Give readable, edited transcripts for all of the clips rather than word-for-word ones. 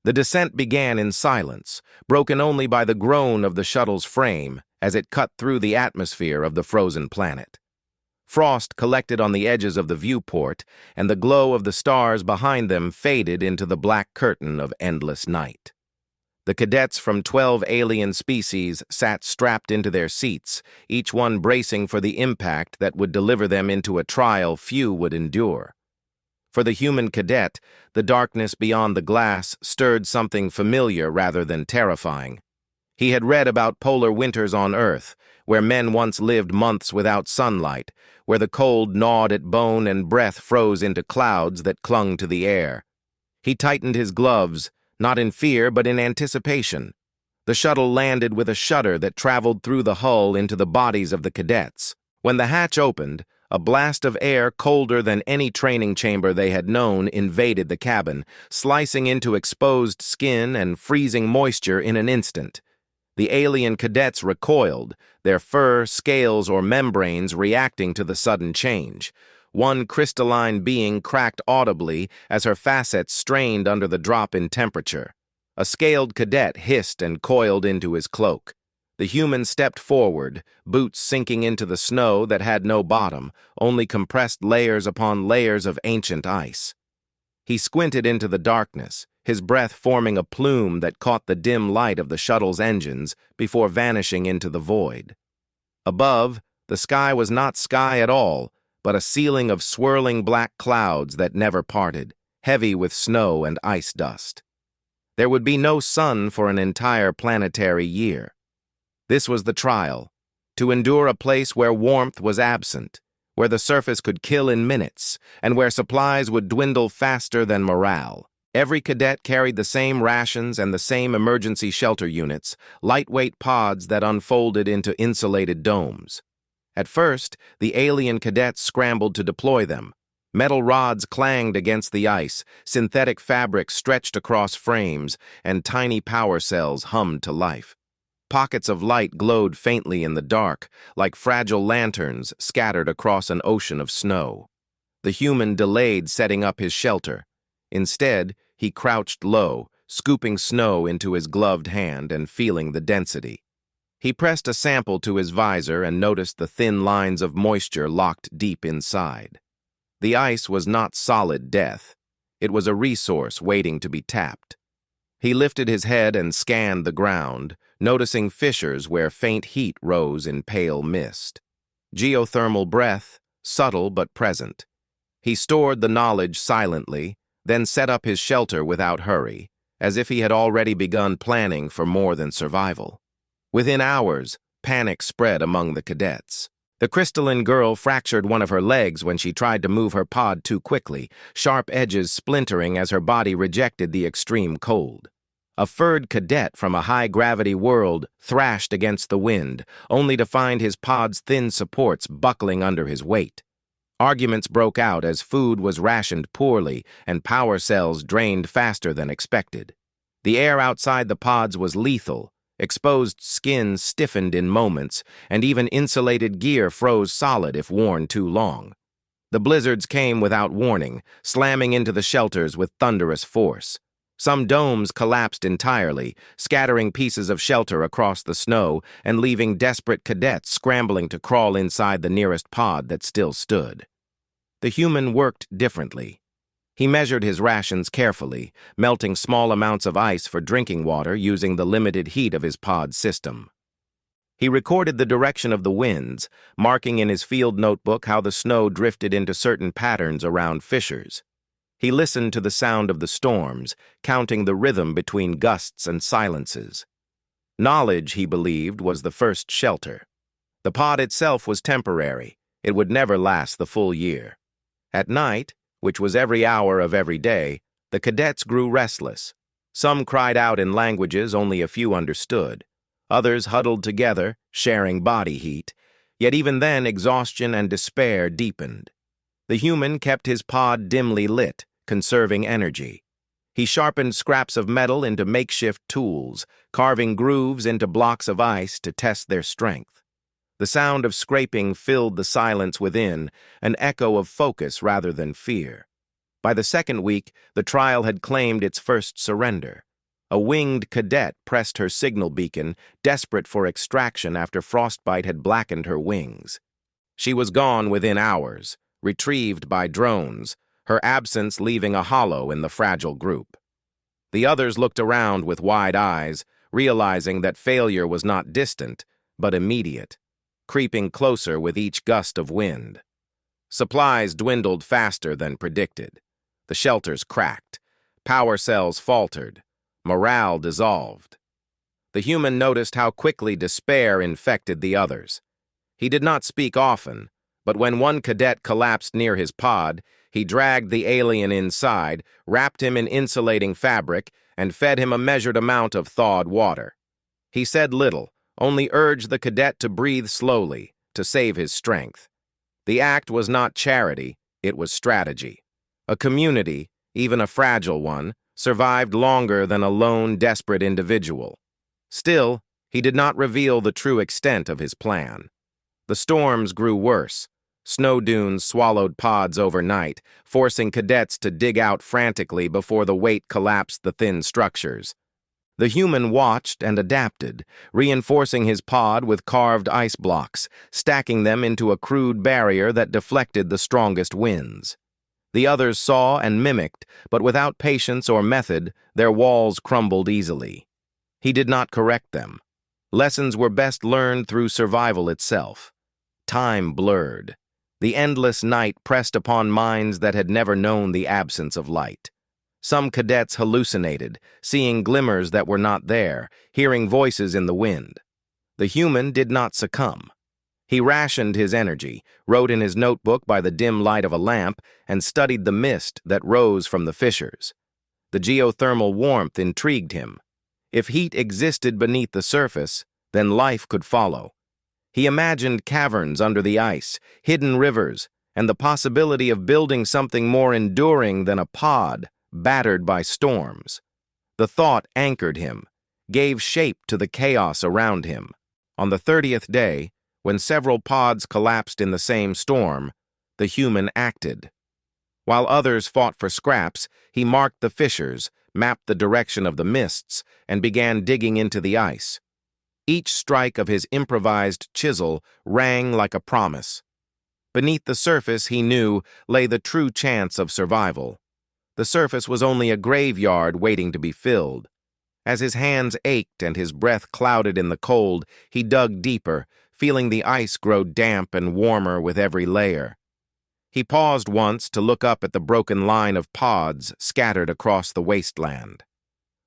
The descent began in silence, broken only by the groan of the shuttle's frame as it cut through the atmosphere of the frozen planet. Frost collected on the edges of the viewport, and the glow of the stars behind them faded into the black curtain of endless night. The cadets from 12 alien species sat strapped into their seats, each one bracing for the impact that would deliver them into a trial few would endure. For the human cadet, the darkness beyond the glass stirred something familiar rather than terrifying. He had read about polar winters on Earth, where men once lived months without sunlight, where the cold gnawed at bone and breath froze into clouds that clung to the air. He tightened his gloves, not in fear but in anticipation. The shuttle landed with a shudder that traveled through the hull into the bodies of the cadets. When the hatch opened, a blast of air colder than any training chamber they had known invaded the cabin, slicing into exposed skin and freezing moisture in an instant. The alien cadets recoiled, their fur, scales, or membranes reacting to the sudden change. One crystalline being cracked audibly as her facets strained under the drop in temperature. A scaled cadet hissed and coiled into his cloak. The human stepped forward, boots sinking into the snow that had no bottom, only compressed layers upon layers of ancient ice. He squinted into the darkness, his breath forming a plume that caught the dim light of the shuttle's engines before vanishing into the void. Above, the sky was not sky at all, but a ceiling of swirling black clouds that never parted, heavy with snow and ice dust. There would be no sun for an entire planetary year. This was the trial, to endure a place where warmth was absent, where the surface could kill in minutes, and where supplies would dwindle faster than morale. Every cadet carried the same rations and the same emergency shelter units, lightweight pods that unfolded into insulated domes. At first, the alien cadets scrambled to deploy them. Metal rods clanged against the ice, synthetic fabric stretched across frames, and tiny power cells hummed to life. Pockets of light glowed faintly in the dark, like fragile lanterns scattered across an ocean of snow. The human delayed setting up his shelter. Instead, he crouched low, scooping snow into his gloved hand and feeling the density. He pressed a sample to his visor and noticed the thin lines of moisture locked deep inside. The ice was not solid death. It was a resource waiting to be tapped. He lifted his head and scanned the ground, noticing fissures where faint heat rose in pale mist. Geothermal breath, subtle but present. He stored the knowledge silently, then set up his shelter without hurry, as if he had already begun planning for more than survival. Within hours, panic spread among the cadets. The crystalline girl fractured one of her legs when she tried to move her pod too quickly, sharp edges splintering as her body rejected the extreme cold. A furred cadet from a high-gravity world thrashed against the wind, only to find his pod's thin supports buckling under his weight. Arguments broke out as food was rationed poorly and power cells drained faster than expected. The air outside the pods was lethal. Exposed skin stiffened in moments, and even insulated gear froze solid if worn too long. The blizzards came without warning, slamming into the shelters with thunderous force. Some domes collapsed entirely, scattering pieces of shelter across the snow and leaving desperate cadets scrambling to crawl inside the nearest pod that still stood. The human worked differently. He measured his rations carefully, melting small amounts of ice for drinking water using the limited heat of his pod system. He recorded the direction of the winds, marking in his field notebook how the snow drifted into certain patterns around fissures. He listened to the sound of the storms, counting the rhythm between gusts and silences. Knowledge, he believed, was the first shelter. The pod itself was temporary. It would never last the full year. At night, which was every hour of every day, the cadets grew restless. Some cried out in languages only a few understood. Others huddled together, sharing body heat. Yet even then, exhaustion and despair deepened. The human kept his pod dimly lit, conserving energy. He sharpened scraps of metal into makeshift tools, carving grooves into blocks of ice to test their strength. The sound of scraping filled the silence within, an echo of focus rather than fear. By the second week, the trial had claimed its first surrender. A winged cadet pressed her signal beacon, desperate for extraction after frostbite had blackened her wings. She was gone within hours, retrieved by drones, her absence leaving a hollow in the fragile group. The others looked around with wide eyes, realizing that failure was not distant, but immediate, creeping closer with each gust of wind. Supplies dwindled faster than predicted. The shelters cracked. Power cells faltered. Morale dissolved. The human noticed how quickly despair infected the others. He did not speak often, but when one cadet collapsed near his pod, he dragged the alien inside, wrapped him in insulating fabric, and fed him a measured amount of thawed water. He said little, only urged the cadet to breathe slowly, to save his strength. The act was not charity, it was strategy. A community, even a fragile one, survived longer than a lone, desperate individual. Still, he did not reveal the true extent of his plan. The storms grew worse. Snow dunes swallowed pods overnight, forcing cadets to dig out frantically before the weight collapsed the thin structures. The human watched and adapted, reinforcing his pod with carved ice blocks, stacking them into a crude barrier that deflected the strongest winds. The others saw and mimicked, but without patience or method, their walls crumbled easily. He did not correct them. Lessons were best learned through survival itself. Time blurred. The endless night pressed upon minds that had never known the absence of light. Some cadets hallucinated, seeing glimmers that were not there, hearing voices in the wind. The human did not succumb. He rationed his energy, wrote in his notebook by the dim light of a lamp, and studied the mist that rose from the fissures. The geothermal warmth intrigued him. If heat existed beneath the surface, then life could follow. He imagined caverns under the ice, hidden rivers, and the possibility of building something more enduring than a pod battered by storms. The thought anchored him, gave shape to the chaos around him. On the 30th day, when several pods collapsed in the same storm, the human acted. While others fought for scraps, he marked the fissures, mapped the direction of the mists, and began digging into the ice. Each strike of his improvised chisel rang like a promise. Beneath the surface, he knew, lay the true chance of survival. The surface was only a graveyard waiting to be filled. As his hands ached and his breath clouded in the cold, he dug deeper, feeling the ice grow damp and warmer with every layer. He paused once to look up at the broken line of pods scattered across the wasteland.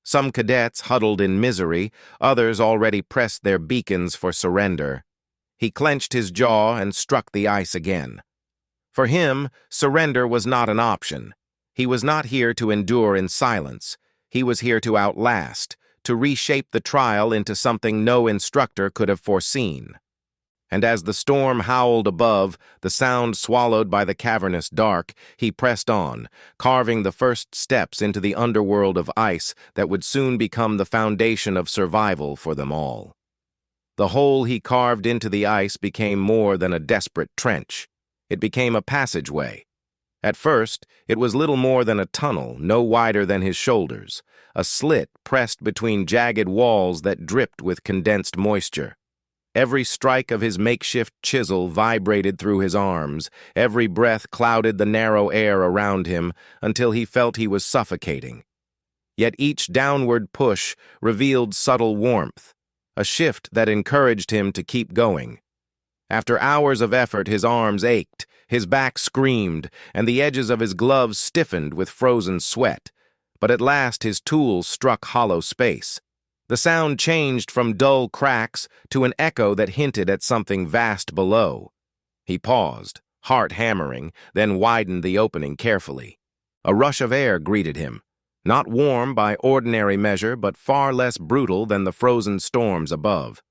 Some cadets huddled in misery, others already pressed their beacons for surrender. He clenched his jaw and struck the ice again. For him, surrender was not an option. He was not here to endure in silence. He was here to outlast, to reshape the trial into something no instructor could have foreseen. And as the storm howled above, the sound swallowed by the cavernous dark, he pressed on, carving the first steps into the underworld of ice that would soon become the foundation of survival for them all. The hole he carved into the ice became more than a desperate trench. It became a passageway. At first, it was little more than a tunnel, no wider than his shoulders, a slit pressed between jagged walls that dripped with condensed moisture. Every strike of his makeshift chisel vibrated through his arms, every breath clouded the narrow air around him until he felt he was suffocating. Yet each downward push revealed subtle warmth, a shift that encouraged him to keep going. After hours of effort, his arms ached, his back screamed, and the edges of his gloves stiffened with frozen sweat. But at last his tools struck hollow space. The sound changed from dull cracks to an echo that hinted at something vast below. He paused, heart hammering, then widened the opening carefully. A rush of air greeted him, not warm by ordinary measure, but far less brutal than the frozen storms above.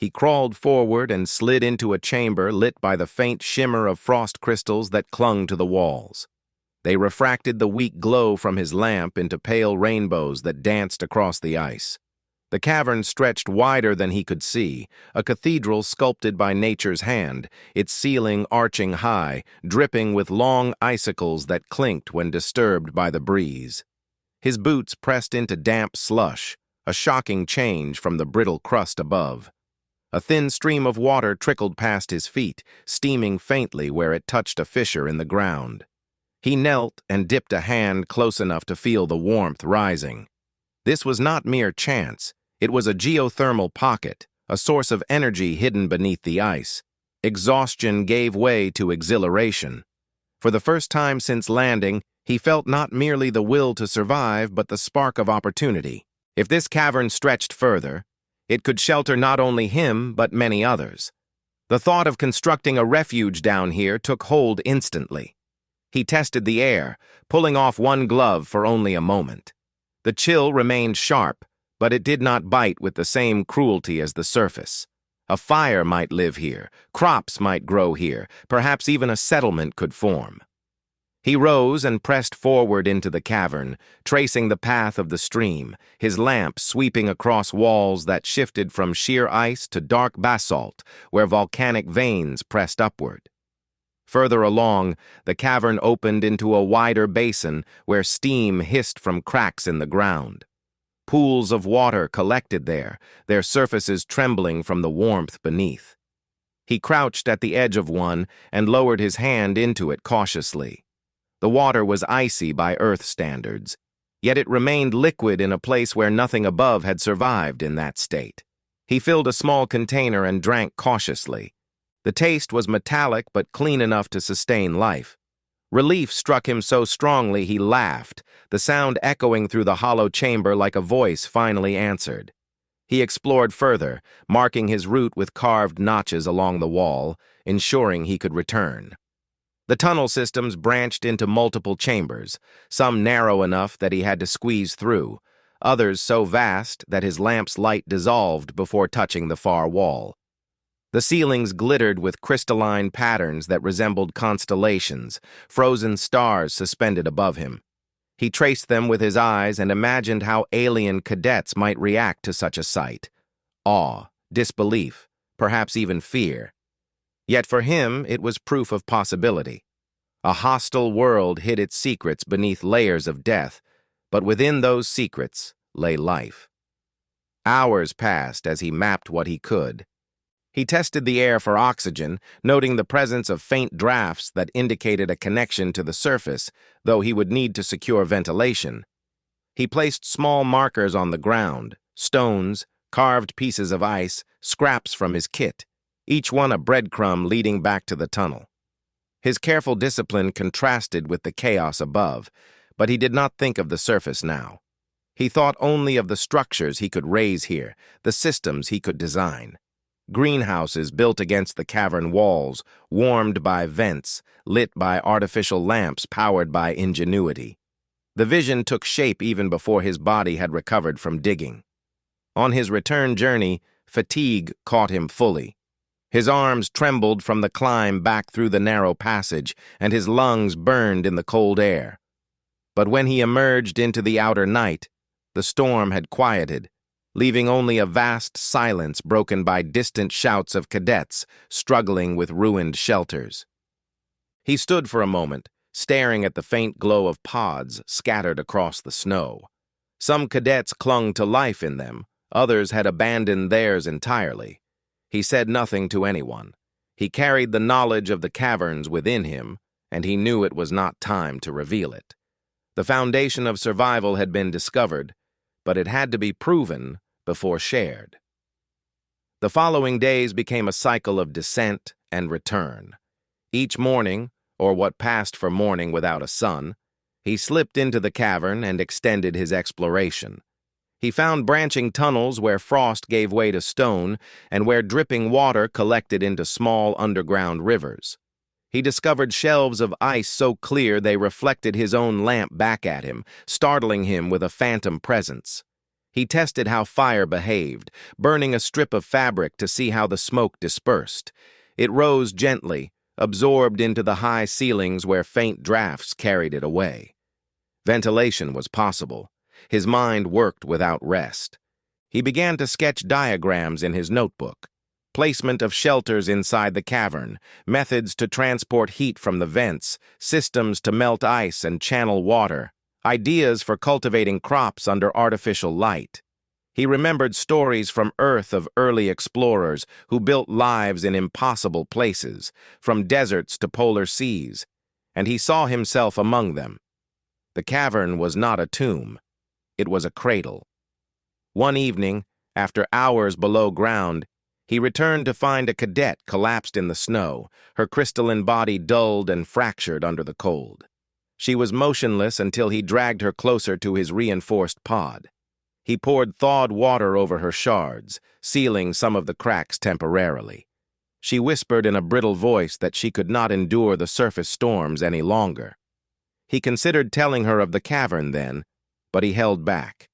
He crawled forward and slid into a chamber lit by the faint shimmer of frost crystals that clung to the walls. They refracted the weak glow from his lamp into pale rainbows that danced across the ice. The cavern stretched wider than he could see, a cathedral sculpted by nature's hand, its ceiling arching high, dripping with long icicles that clinked when disturbed by the breeze. His boots pressed into damp slush, a shocking change from the brittle crust above. A thin stream of water trickled past his feet, steaming faintly where it touched a fissure in the ground. He knelt and dipped a hand close enough to feel the warmth rising. This was not mere chance. It was a geothermal pocket, a source of energy hidden beneath the ice. Exhaustion gave way to exhilaration. For the first time since landing, he felt not merely the will to survive, but the spark of opportunity. If this cavern stretched further, it could shelter not only him, but many others. The thought of constructing a refuge down here took hold instantly. He tested the air, pulling off one glove for only a moment. The chill remained sharp, but it did not bite with the same cruelty as the surface. A fire might live here, crops might grow here, perhaps even a settlement could form. He rose and pressed forward into the cavern, tracing the path of the stream, his lamp sweeping across walls that shifted from sheer ice to dark basalt, where volcanic veins pressed upward. Further along, the cavern opened into a wider basin where steam hissed from cracks in the ground. Pools of water collected there, their surfaces trembling from the warmth beneath. He crouched at the edge of one and lowered his hand into it cautiously. The water was icy by Earth standards, yet it remained liquid in a place where nothing above had survived in that state. He filled a small container and drank cautiously. The taste was metallic but clean enough to sustain life. Relief struck him so strongly he laughed, the sound echoing through the hollow chamber like a voice finally answered. He explored further, marking his route with carved notches along the wall, ensuring he could return. The tunnel systems branched into multiple chambers, some narrow enough that he had to squeeze through, others so vast that his lamp's light dissolved before touching the far wall. The ceilings glittered with crystalline patterns that resembled constellations, frozen stars suspended above him. He traced them with his eyes and imagined how alien cadets might react to such a sight. Awe, disbelief, perhaps even fear. Yet for him, it was proof of possibility. A hostile world hid its secrets beneath layers of death, but within those secrets lay life. Hours passed as he mapped what he could. He tested the air for oxygen, noting the presence of faint drafts that indicated a connection to the surface, though he would need to secure ventilation. He placed small markers on the ground, stones, carved pieces of ice, scraps from his kit, each one a breadcrumb leading back to the tunnel. His careful discipline contrasted with the chaos above, but he did not think of the surface now. He thought only of the structures he could raise here, the systems he could design. Greenhouses built against the cavern walls, warmed by vents, lit by artificial lamps powered by ingenuity. The vision took shape even before his body had recovered from digging. On his return journey, fatigue caught him fully. His arms trembled from the climb back through the narrow passage, and his lungs burned in the cold air. But when he emerged into the outer night, the storm had quieted, leaving only a vast silence broken by distant shouts of cadets struggling with ruined shelters. He stood for a moment, staring at the faint glow of pods scattered across the snow. Some cadets clung to life in them, others had abandoned theirs entirely. He said nothing to anyone. He carried the knowledge of the caverns within him, and he knew it was not time to reveal it. The foundation of survival had been discovered, but it had to be proven before shared. The following days became a cycle of descent and return. Each morning, or what passed for morning without a sun, he slipped into the cavern and extended his exploration. He found branching tunnels where frost gave way to stone and where dripping water collected into small underground rivers. He discovered shelves of ice so clear they reflected his own lamp back at him, startling him with a phantom presence. He tested how fire behaved, burning a strip of fabric to see how the smoke dispersed. It rose gently, absorbed into the high ceilings where faint drafts carried it away. Ventilation was possible. His mind worked without rest. He began to sketch diagrams in his notebook. Placement of shelters inside the cavern, methods to transport heat from the vents, systems to melt ice and channel water, ideas for cultivating crops under artificial light. He remembered stories from Earth of early explorers who built lives in impossible places, from deserts to polar seas, and he saw himself among them. The cavern was not a tomb. It was a cradle. One evening, after hours below ground, he returned to find a cadet collapsed in the snow, her crystalline body dulled and fractured under the cold. She was motionless until he dragged her closer to his reinforced pod. He poured thawed water over her shards, sealing some of the cracks temporarily. She whispered in a brittle voice that she could not endure the surface storms any longer. He considered telling her of the cavern then, but he held back.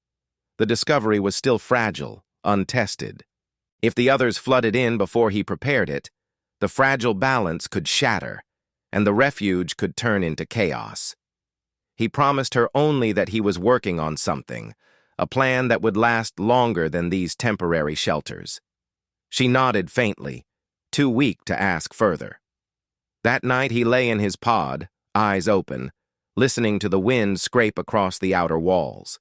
The discovery was still fragile, untested. If the others flooded in before he prepared it, the fragile balance could shatter, and the refuge could turn into chaos. He promised her only that he was working on something, a plan that would last longer than these temporary shelters. She nodded faintly, too weak to ask further. That night he lay in his pod, eyes open, listening to the wind scrape across the outer walls.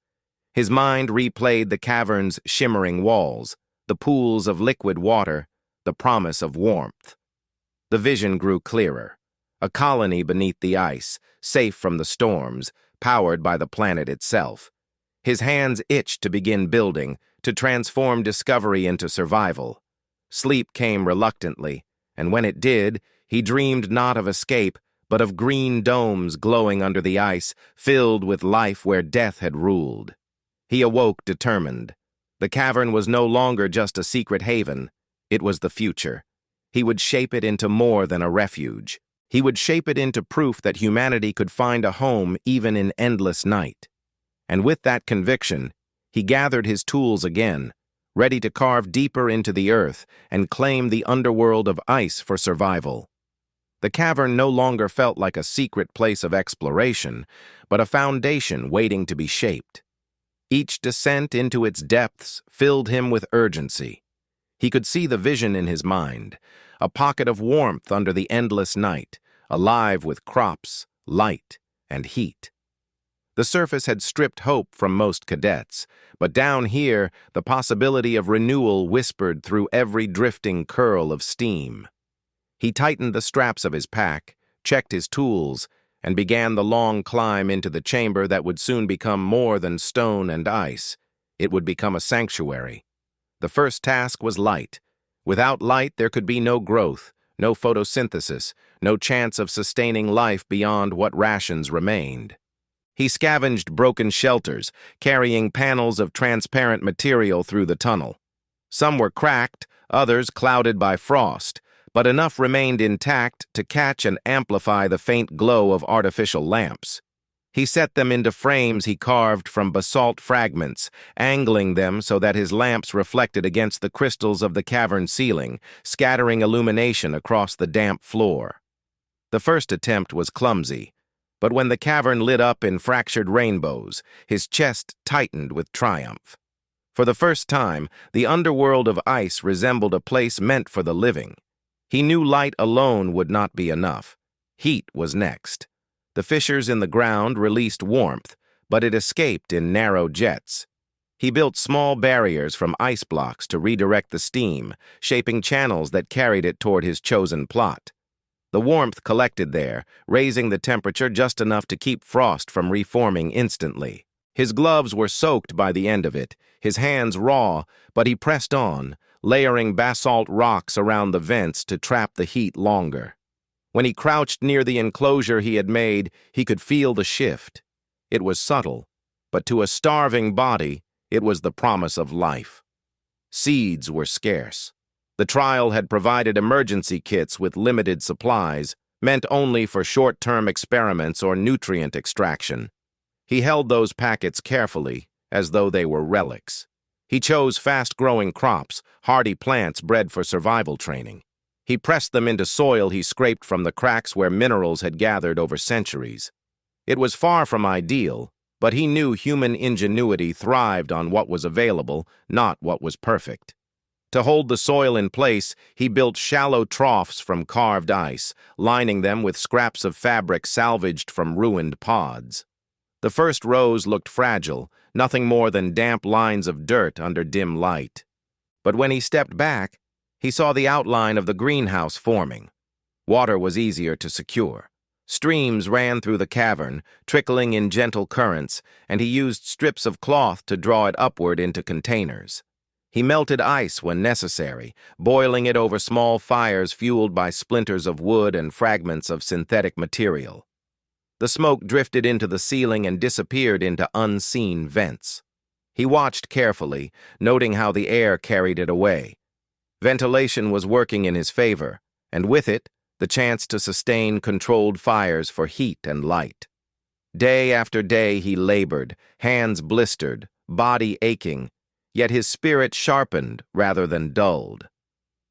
His mind replayed the cavern's shimmering walls, the pools of liquid water, the promise of warmth. The vision grew clearer. A colony beneath the ice, safe from the storms, powered by the planet itself. His hands itched to begin building, to transform discovery into survival. Sleep came reluctantly, and when it did, he dreamed not of escape, but of green domes glowing under the ice, filled with life where death had ruled. He awoke determined. The cavern was no longer just a secret haven. It was the future. He would shape it into more than a refuge. He would shape it into proof that humanity could find a home even in endless night. And with that conviction, he gathered his tools again, ready to carve deeper into the earth and claim the underworld of ice for survival. The cavern no longer felt like a secret place of exploration, but a foundation waiting to be shaped. Each descent into its depths filled him with urgency. He could see the vision in his mind, a pocket of warmth under the endless night, alive with crops, light, and heat. The surface had stripped hope from most cadets, but down here, the possibility of renewal whispered through every drifting curl of steam. He tightened the straps of his pack, checked his tools, and began the long climb into the chamber that would soon become more than stone and ice. It would become a sanctuary. The first task was light. Without light, there could be no growth, no photosynthesis, no chance of sustaining life beyond what rations remained. He scavenged broken shelters, carrying panels of transparent material through the tunnel. Some were cracked, others clouded by frost, but enough remained intact to catch and amplify the faint glow of artificial lamps. He set them into frames he carved from basalt fragments, angling them so that his lamps reflected against the crystals of the cavern ceiling, scattering illumination across the damp floor. The first attempt was clumsy, but when the cavern lit up in fractured rainbows, his chest tightened with triumph. For the first time, the underworld of ice resembled a place meant for the living. He knew light alone would not be enough. Heat was next. The fissures in the ground released warmth, but it escaped in narrow jets. He built small barriers from ice blocks to redirect the steam, shaping channels that carried it toward his chosen plot. The warmth collected there, raising the temperature just enough to keep frost from reforming instantly. His gloves were soaked by the end of it, his hands raw, but he pressed on, layering basalt rocks around the vents to trap the heat longer. When he crouched near the enclosure he had made, he could feel the shift. It was subtle, but to a starving body, it was the promise of life. Seeds were scarce. The trial had provided emergency kits with limited supplies, meant only for short-term experiments or nutrient extraction. He held those packets carefully, as though they were relics. He chose fast-growing crops, hardy plants bred for survival training. He pressed them into soil he scraped from the cracks where minerals had gathered over centuries. It was far from ideal, but he knew human ingenuity thrived on what was available, not what was perfect. To hold the soil in place, he built shallow troughs from carved ice, lining them with scraps of fabric salvaged from ruined pods. The first rows looked fragile, nothing more than damp lines of dirt under dim light. But when he stepped back, he saw the outline of the greenhouse forming. Water was easier to secure. Streams ran through the cavern, trickling in gentle currents, and he used strips of cloth to draw it upward into containers. He melted ice when necessary, boiling it over small fires fueled by splinters of wood and fragments of synthetic material. The smoke drifted into the ceiling and disappeared into unseen vents. He watched carefully, noting how the air carried it away. Ventilation was working in his favor, and with it, the chance to sustain controlled fires for heat and light. Day after day he labored, hands blistered, body aching, yet his spirit sharpened rather than dulled.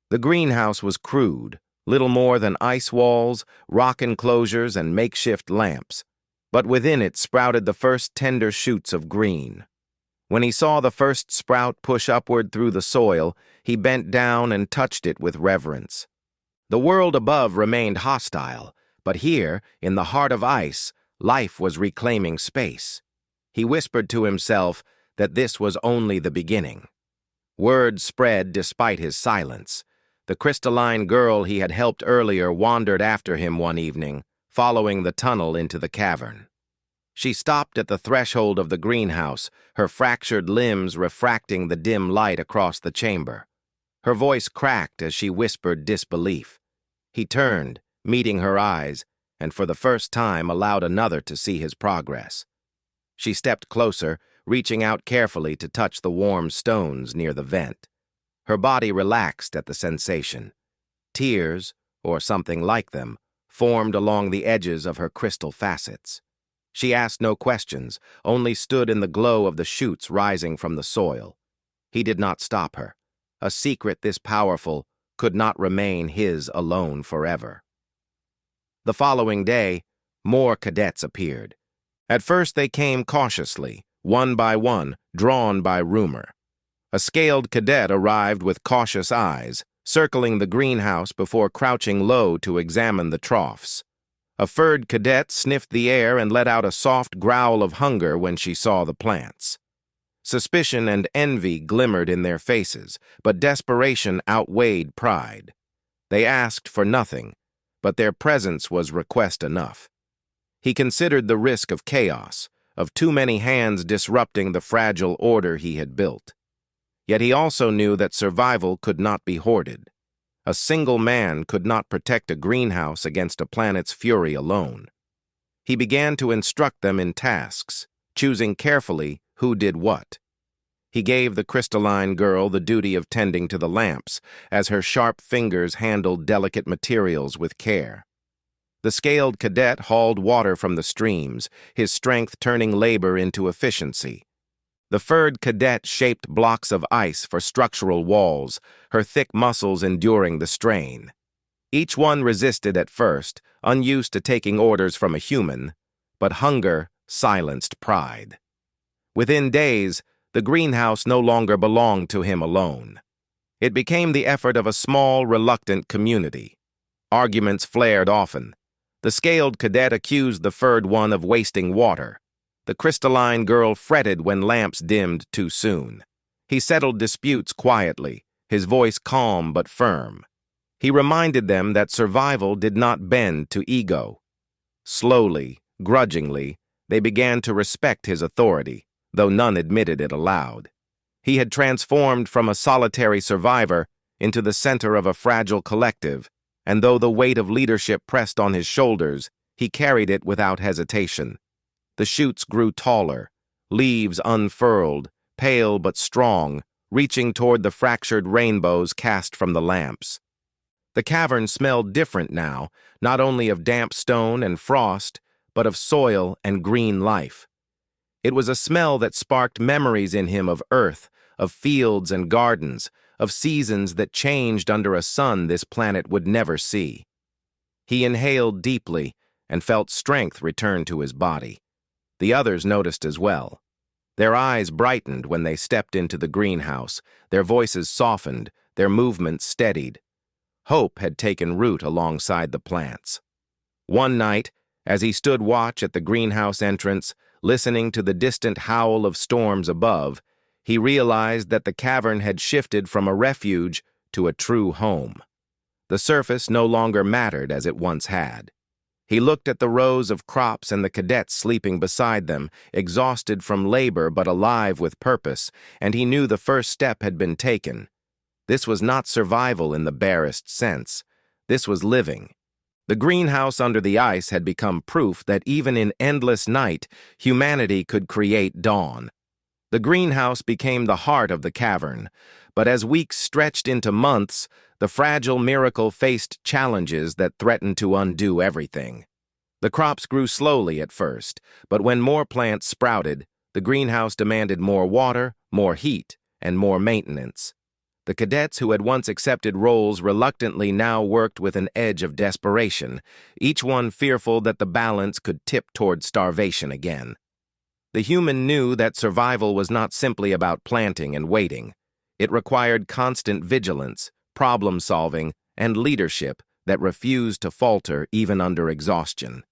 The greenhouse was crude, little more than ice walls, rock enclosures, and makeshift lamps, but within it sprouted the first tender shoots of green. When he saw the first sprout push upward through the soil, he bent down and touched it with reverence. The world above remained hostile, but here, in the heart of ice, life was reclaiming space. He whispered to himself that this was only the beginning. Word spread despite his silence. The crystalline girl he had helped earlier wandered after him one evening, following the tunnel into the cavern. She stopped at the threshold of the greenhouse, her fractured limbs refracting the dim light across the chamber. Her voice cracked as she whispered disbelief. He turned, meeting her eyes, and for the first time allowed another to see his progress. She stepped closer, reaching out carefully to touch the warm stones near the vent. Her body relaxed at the sensation. Tears, or something like them, formed along the edges of her crystal facets. She asked no questions, only stood in the glow of the shoots rising from the soil. He did not stop her. A secret this powerful could not remain his alone forever. The following day, more cadets appeared. At first they came cautiously, one by one, drawn by rumor. A scaled cadet arrived with cautious eyes, circling the greenhouse before crouching low to examine the troughs. A furred cadet sniffed the air and let out a soft growl of hunger when she saw the plants. Suspicion and envy glimmered in their faces, but desperation outweighed pride. They asked for nothing, but their presence was request enough. He considered the risk of chaos, of too many hands disrupting the fragile order he had built. Yet he also knew that survival could not be hoarded. A single man could not protect a greenhouse against a planet's fury alone. He began to instruct them in tasks, choosing carefully who did what. He gave the crystalline girl the duty of tending to the lamps, as her sharp fingers handled delicate materials with care. The scaled cadet hauled water from the streams, his strength turning labor into efficiency. The furred cadet shaped blocks of ice for structural walls, her thick muscles enduring the strain. Each one resisted at first, unused to taking orders from a human, but hunger silenced pride. Within days, the greenhouse no longer belonged to him alone. It became the effort of a small, reluctant community. Arguments flared often. The scaled cadet accused the furred one of wasting water. The crystalline girl fretted when lamps dimmed too soon. He settled disputes quietly, his voice calm but firm. He reminded them that survival did not bend to ego. Slowly, grudgingly, they began to respect his authority, though none admitted it aloud. He had transformed from a solitary survivor into the center of a fragile collective, and though the weight of leadership pressed on his shoulders, he carried it without hesitation. The shoots grew taller, leaves unfurled, pale but strong, reaching toward the fractured rainbows cast from the lamps. The cavern smelled different now, not only of damp stone and frost, but of soil and green life. It was a smell that sparked memories in him of earth, of fields and gardens, of seasons that changed under a sun this planet would never see. He inhaled deeply and felt strength return to his body. The others noticed as well. Their eyes brightened when they stepped into the greenhouse, their voices softened, their movements steadied. Hope had taken root alongside the plants. One night, as he stood watch at the greenhouse entrance, listening to the distant howl of storms above, he realized that the cavern had shifted from a refuge to a true home. The surface no longer mattered as it once had. He looked at the rows of crops and the cadets sleeping beside them, exhausted from labor but alive with purpose, and he knew the first step had been taken. This was not survival in the barest sense. This was living. The greenhouse under the ice had become proof that even in endless night, humanity could create dawn. The greenhouse became the heart of the cavern, but as weeks stretched into months, the fragile miracle faced challenges that threatened to undo everything. The crops grew slowly at first, but when more plants sprouted, the greenhouse demanded more water, more heat, and more maintenance. The cadets who had once accepted roles reluctantly now worked with an edge of desperation, each one fearful that the balance could tip toward starvation again. The human knew that survival was not simply about planting and waiting. It required constant vigilance, problem-solving, and leadership that refused to falter even under exhaustion.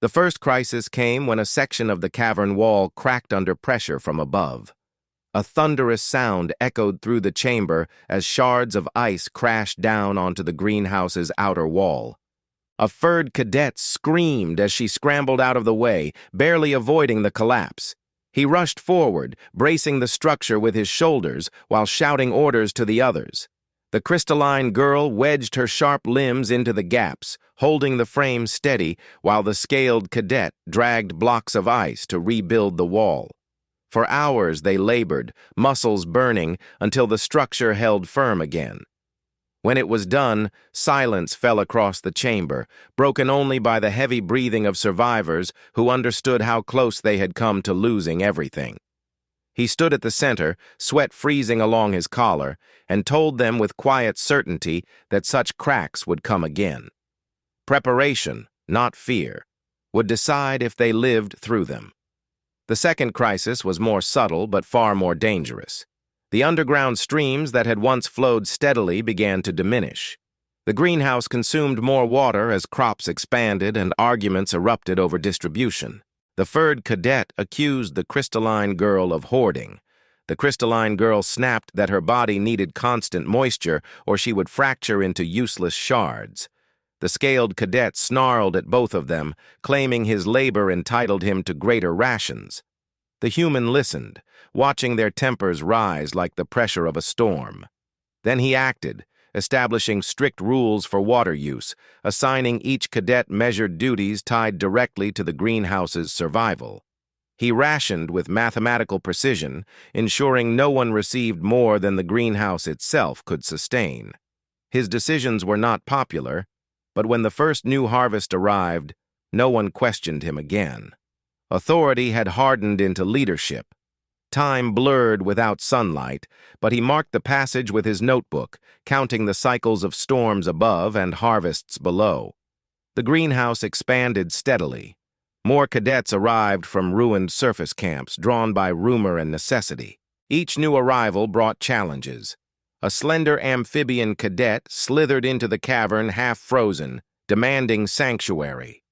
The first crisis came when a section of the cavern wall cracked under pressure from above. A thunderous sound echoed through the chamber as shards of ice crashed down onto the greenhouse's outer wall. A furred cadet screamed as she scrambled out of the way, barely avoiding the collapse. He rushed forward, bracing the structure with his shoulders while shouting orders to the others. The crystalline girl wedged her sharp limbs into the gaps, holding the frame steady while the scaled cadet dragged blocks of ice to rebuild the wall. For hours they labored, muscles burning, until the structure held firm again. When it was done, silence fell across the chamber, broken only by the heavy breathing of survivors who understood how close they had come to losing everything. He stood at the center, sweat freezing along his collar, and told them with quiet certainty that such cracks would come again. Preparation, not fear, would decide if they lived through them. The second crisis was more subtle but far more dangerous. The underground streams that had once flowed steadily began to diminish. The greenhouse consumed more water as crops expanded and arguments erupted over distribution. The furred cadet accused the crystalline girl of hoarding. The crystalline girl snapped that her body needed constant moisture or she would fracture into useless shards. The scaled cadet snarled at both of them, claiming his labor entitled him to greater rations. The human listened, watching their tempers rise like the pressure of a storm. Then he acted, establishing strict rules for water use, assigning each cadet measured duties tied directly to the greenhouse's survival. He rationed with mathematical precision, ensuring no one received more than the greenhouse itself could sustain. His decisions were not popular, but when the first new harvest arrived, no one questioned him again. Authority had hardened into leadership. Time blurred without sunlight, but he marked the passage with his notebook, counting the cycles of storms above and harvests below. The greenhouse expanded steadily. More cadets arrived from ruined surface camps, drawn by rumor and necessity. Each new arrival brought challenges. A slender amphibian cadet slithered into the cavern half-frozen, demanding sanctuary.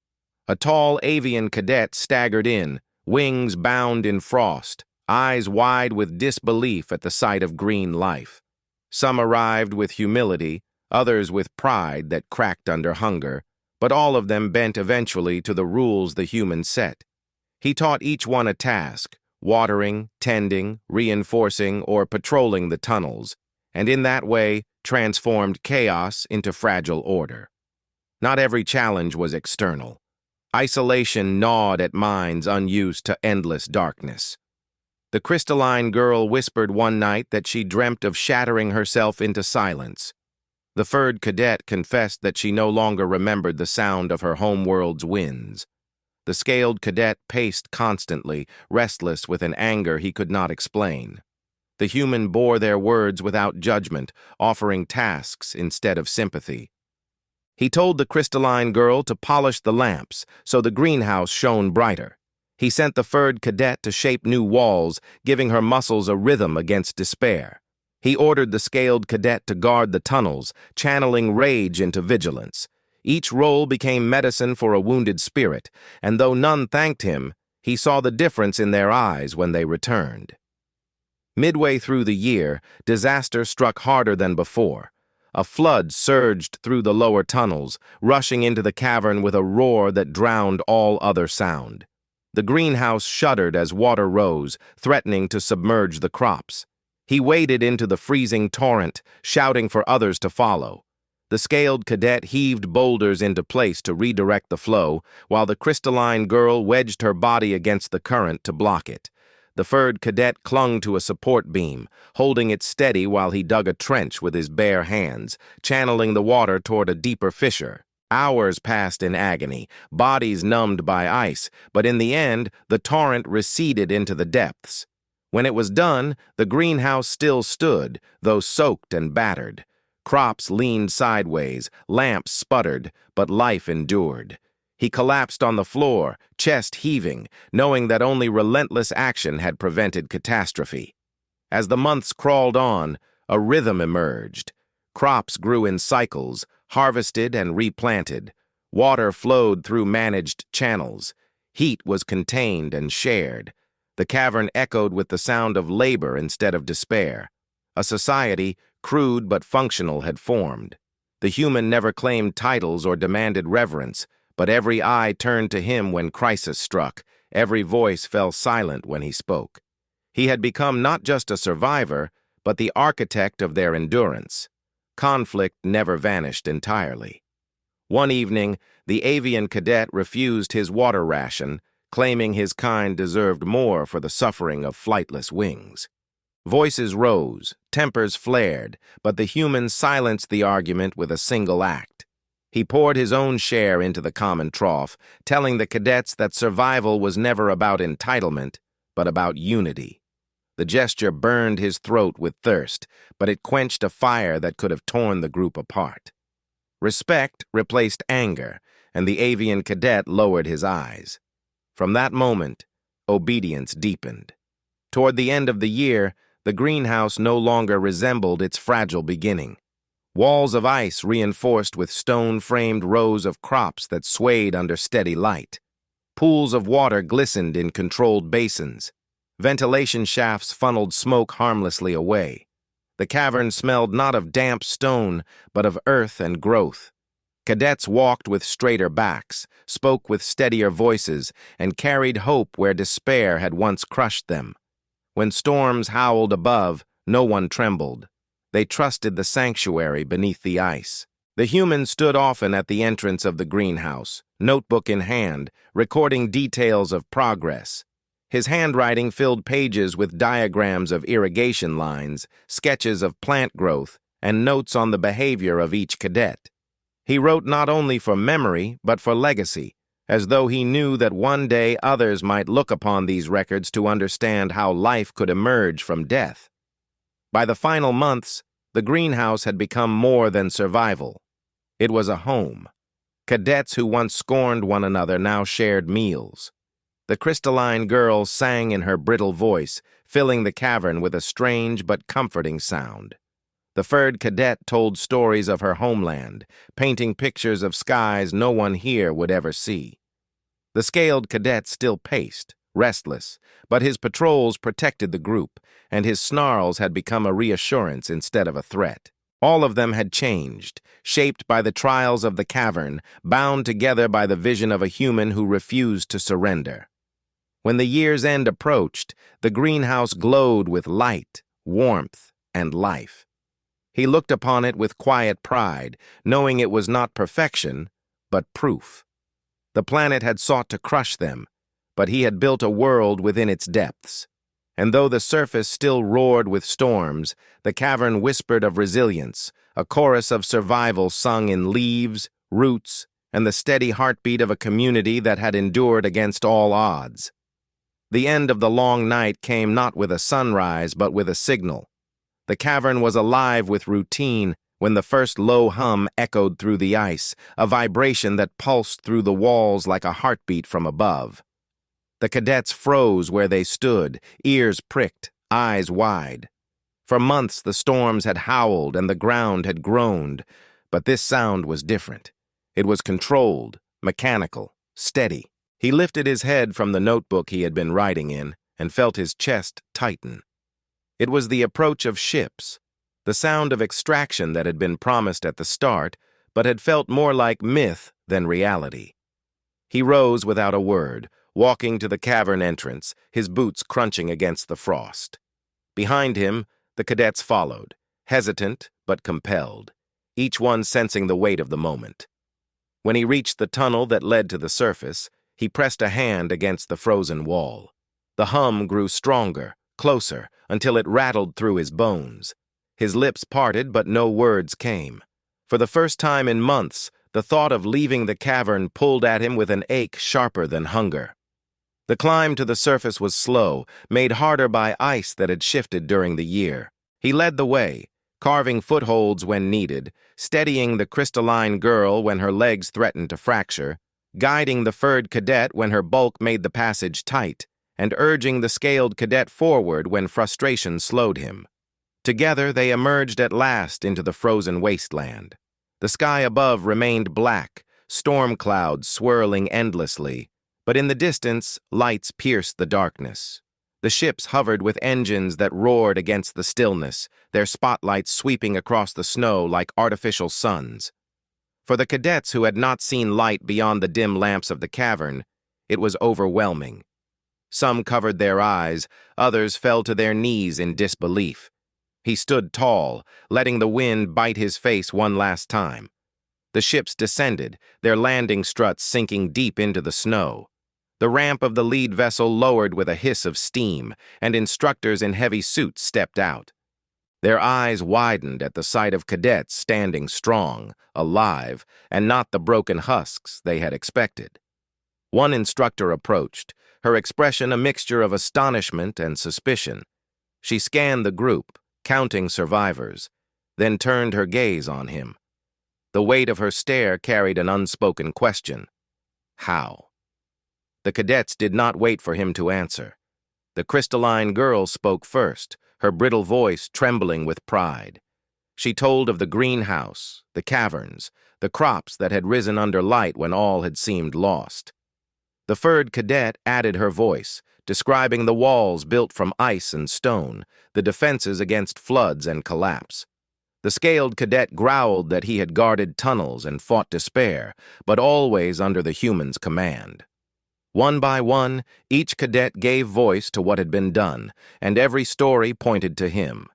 A tall avian cadet staggered in, wings bound in frost, eyes wide with disbelief at the sight of green life. Some arrived with humility, others with pride that cracked under hunger, but all of them bent eventually to the rules the human set. He taught each one a task, watering, tending, reinforcing, or patrolling the tunnels, and in that way transformed chaos into fragile order. Not every challenge was external. Isolation gnawed at minds unused to endless darkness. The crystalline girl whispered one night that she dreamt of shattering herself into silence. The furred cadet confessed that she no longer remembered the sound of her homeworld's winds. The scaled cadet paced constantly, restless with an anger he could not explain. The human bore their words without judgment, offering tasks instead of sympathy. He told the crystalline girl to polish the lamps so the greenhouse shone brighter. He sent the furred cadet to shape new walls, giving her muscles a rhythm against despair. He ordered the scaled cadet to guard the tunnels, channeling rage into vigilance. Each role became medicine for a wounded spirit, and though none thanked him, He saw the difference in their eyes when they returned. Midway through the year, disaster struck harder than before. A flood surged through the lower tunnels, rushing into the cavern with a roar that drowned all other sound. The greenhouse shuddered as water rose, threatening to submerge the crops. He waded into the freezing torrent, shouting for others to follow. The scaled cadet heaved boulders into place to redirect the flow, while the crystalline girl wedged her body against the current to block it. The furred cadet clung to a support beam, holding it steady while he dug a trench with his bare hands, channeling the water toward a deeper fissure. Hours passed in agony, bodies numbed by ice, but in the end, the torrent receded into the depths. When it was done, the greenhouse still stood, though soaked and battered. Crops leaned sideways, lamps sputtered, but life endured. He collapsed on the floor, chest heaving, knowing that only relentless action had prevented catastrophe. As the months crawled on, a rhythm emerged. Crops grew in cycles, harvested and replanted. Water flowed through managed channels. Heat was contained and shared. The cavern echoed with the sound of labor instead of despair. A society, crude but functional, had formed. The human never claimed titles or demanded reverence, but every eye turned to him when crisis struck. Every voice fell silent when he spoke. He had become not just a survivor, but the architect of their endurance. Conflict never vanished entirely. One evening, the avian cadet refused his water ration, claiming his kind deserved more for the suffering of flightless wings. Voices rose, tempers flared, but the human silenced the argument with a single act. He poured his own share into the common trough, telling the cadets that survival was never about entitlement, but about unity. The gesture burned his throat with thirst, but it quenched a fire that could have torn the group apart. Respect replaced anger, and the avian cadet lowered his eyes. From that moment, obedience deepened. Toward the end of the year, the greenhouse no longer resembled its fragile beginning. Walls of ice reinforced with stone-framed rows of crops that swayed under steady light. Pools of water glistened in controlled basins. Ventilation shafts funneled smoke harmlessly away. The cavern smelled not of damp stone, but of earth and growth. Cadets walked with straighter backs, spoke with steadier voices, and carried hope where despair had once crushed them. When storms howled above, no one trembled. They trusted the sanctuary beneath the ice. The human stood often at the entrance of the greenhouse, notebook in hand, recording details of progress. His handwriting filled pages with diagrams of irrigation lines, sketches of plant growth, and notes on the behavior of each cadet. He wrote not only for memory, but for legacy, as though he knew that one day others might look upon these records to understand how life could emerge from death. By the final months, the greenhouse had become more than survival. It was a home. Cadets who once scorned one another now shared meals. The crystalline girl sang in her brittle voice, filling the cavern with a strange but comforting sound. The furred cadet told stories of her homeland, painting pictures of skies no one here would ever see. The scaled cadet still paced, restless, but his patrols protected the group, and his snarls had become a reassurance instead of a threat. All of them had changed, shaped by the trials of the cavern, bound together by the vision of a human who refused to surrender. When the year's end approached, the greenhouse glowed with light, warmth, and life. He looked upon it with quiet pride, knowing it was not perfection, but proof. The planet had sought to crush them, but he had built a world within its depths. And though the surface still roared with storms, the cavern whispered of resilience, a chorus of survival sung in leaves, roots, and the steady heartbeat of a community that had endured against all odds. The end of the long night came not with a sunrise, but with a signal. The cavern was alive with routine when the first low hum echoed through the ice, a vibration that pulsed through the walls like a heartbeat from above. The cadets froze where they stood, ears pricked, eyes wide. For months the storms had howled and the ground had groaned, but this sound was different. It was controlled, mechanical, steady. He lifted his head from the notebook he had been writing in and felt his chest tighten. It was the approach of ships, the sound of extraction that had been promised at the start, but had felt more like myth than reality. He rose without a word, walking to the cavern entrance, his boots crunching against the frost. Behind him, the cadets followed, hesitant but compelled, each one sensing the weight of the moment. When he reached the tunnel that led to the surface, he pressed a hand against the frozen wall. The hum grew stronger, closer, until it rattled through his bones. His lips parted, but no words came. For the first time in months, the thought of leaving the cavern pulled at him with an ache sharper than hunger. The climb to the surface was slow, made harder by ice that had shifted during the year. He led the way, carving footholds when needed, steadying the crystalline girl when her legs threatened to fracture, guiding the furred cadet when her bulk made the passage tight, and urging the scaled cadet forward when frustration slowed him. Together they emerged at last into the frozen wasteland. The sky above remained black, storm clouds swirling endlessly, but in the distance, lights pierced the darkness. The ships hovered with engines that roared against the stillness, their spotlights sweeping across the snow like artificial suns. For the cadets who had not seen light beyond the dim lamps of the cavern, it was overwhelming. Some covered their eyes, others fell to their knees in disbelief. He stood tall, letting the wind bite his face one last time. The ships descended, their landing struts sinking deep into the snow. The ramp of the lead vessel lowered with a hiss of steam, and instructors in heavy suits stepped out. Their eyes widened at the sight of cadets standing strong, alive, and not the broken husks they had expected. One instructor approached, her expression a mixture of astonishment and suspicion. She scanned the group, counting survivors, then turned her gaze on him. The weight of her stare carried an unspoken question. How? The cadets did not wait for him to answer. The crystalline girl spoke first, her brittle voice trembling with pride. She told of the greenhouse, the caverns, the crops that had risen under light when all had seemed lost. The furred cadet added her voice, describing the walls built from ice and stone, the defenses against floods and collapse. The scaled cadet growled that he had guarded tunnels and fought despair, but always under the human's command. One by one, each cadet gave voice to what had been done, and every story pointed to him.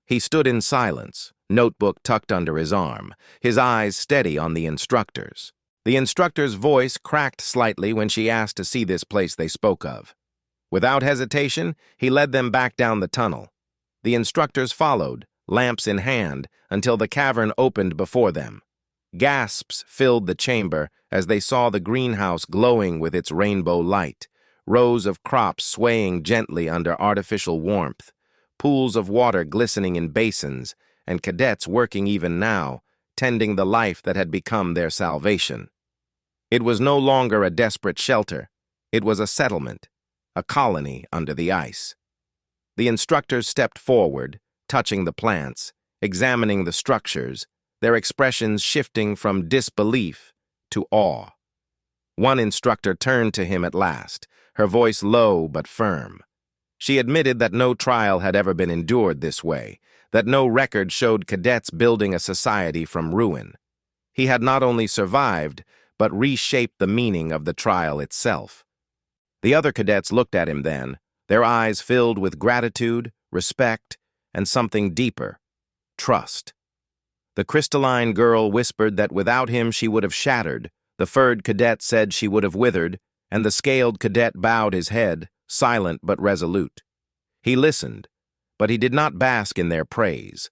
He stood in silence, notebook tucked under his arm, his eyes steady on the instructors. The instructor's voice cracked slightly when she asked to see this place they spoke of. Without hesitation, he led them back down the tunnel. The instructors followed, lamps in hand, until the cavern opened before them. Gasps filled the chamber as they saw the greenhouse glowing with its rainbow light, rows of crops swaying gently under artificial warmth, pools of water glistening in basins, and cadets working even now, tending the life that had become their salvation. It was no longer a desperate shelter. It was a settlement, a colony under the ice. The instructors stepped forward, touching the plants, examining the structures, their expressions shifting from disbelief to awe. One instructor turned to him at last, her voice low but firm. She admitted that no trial had ever been endured this way, that no record showed cadets building a society from ruin. He had not only survived, but reshaped the meaning of the trial itself. The other cadets looked at him then, their eyes filled with gratitude, respect, and something deeper, trust. The crystalline girl whispered that without him she would have shattered, the furred cadet said she would have withered, and the scaled cadet bowed his head, silent but resolute. He listened, but he did not bask in their praise.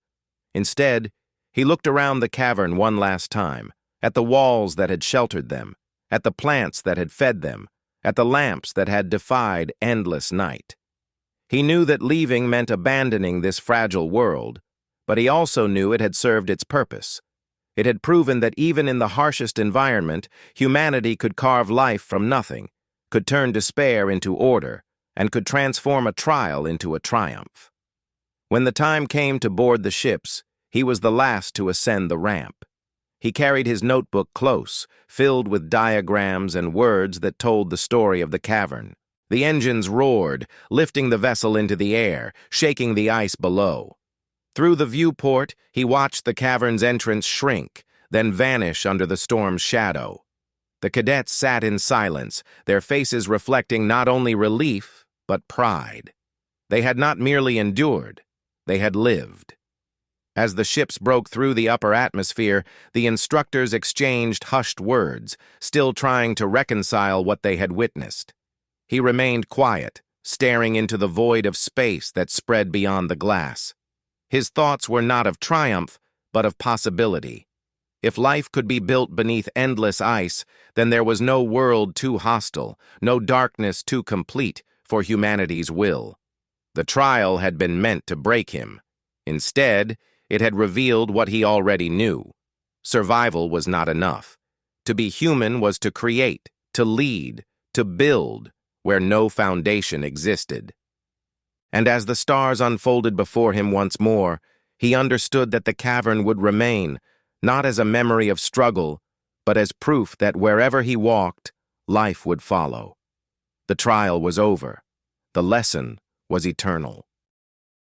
Instead, he looked around the cavern one last time, at the walls that had sheltered them, at the plants that had fed them, at the lamps that had defied endless night. He knew that leaving meant abandoning this fragile world, but he also knew it had served its purpose. It had proven that even in the harshest environment, humanity could carve life from nothing, could turn despair into order, and could transform a trial into a triumph. When the time came to board the ships, he was the last to ascend the ramp. He carried his notebook close, filled with diagrams and words that told the story of the cavern. The engines roared, lifting the vessel into the air, shaking the ice below. Through the viewport, he watched the cavern's entrance shrink, then vanish under the storm's shadow. The cadets sat in silence, their faces reflecting not only relief, but pride. They had not merely endured, they had lived. As the ships broke through the upper atmosphere, the instructors exchanged hushed words, still trying to reconcile what they had witnessed. He remained quiet, staring into the void of space that spread beyond the glass. His thoughts were not of triumph, but of possibility. If life could be built beneath endless ice, then there was no world too hostile, no darkness too complete for humanity's will. The trial had been meant to break him. Instead, it had revealed what he already knew. Survival was not enough. To be human was to create, to lead, to build, where no foundation existed. And as the stars unfolded before him once more, he understood that the cavern would remain, not as a memory of struggle, but as proof that wherever he walked, life would follow. The trial was over. The lesson was eternal.